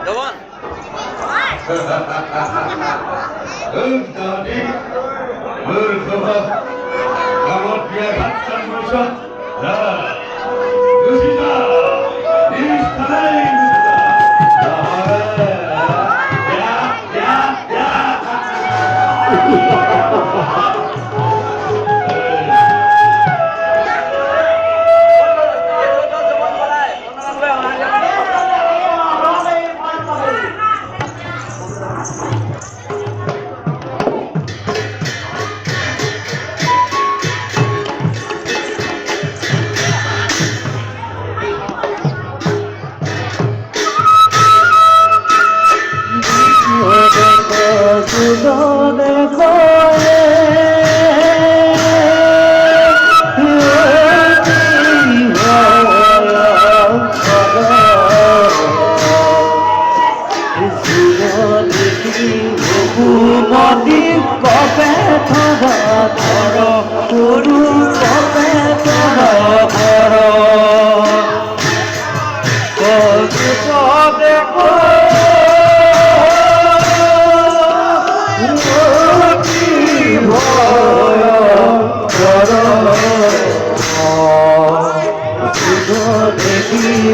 Dewan. Tadi berkebab kalau dia akan berusaha. Sudah, ini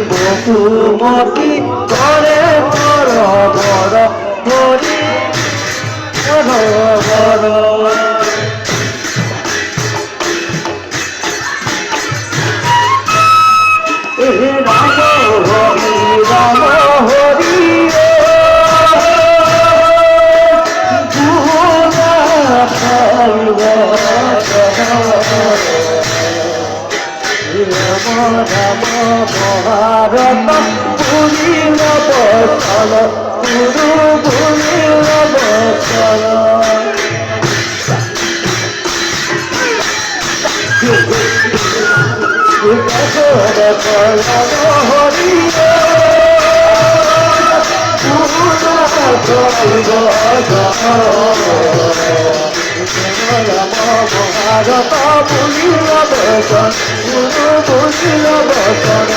বসুমতী করে বড় বড় হরি বড় বড় রাম হরি রাম হরি রাম রাম মহারত পুরীর বসল গুরু পুরীর বসল হরি ভারত পুলিল বচন গুরু পুলিল বচন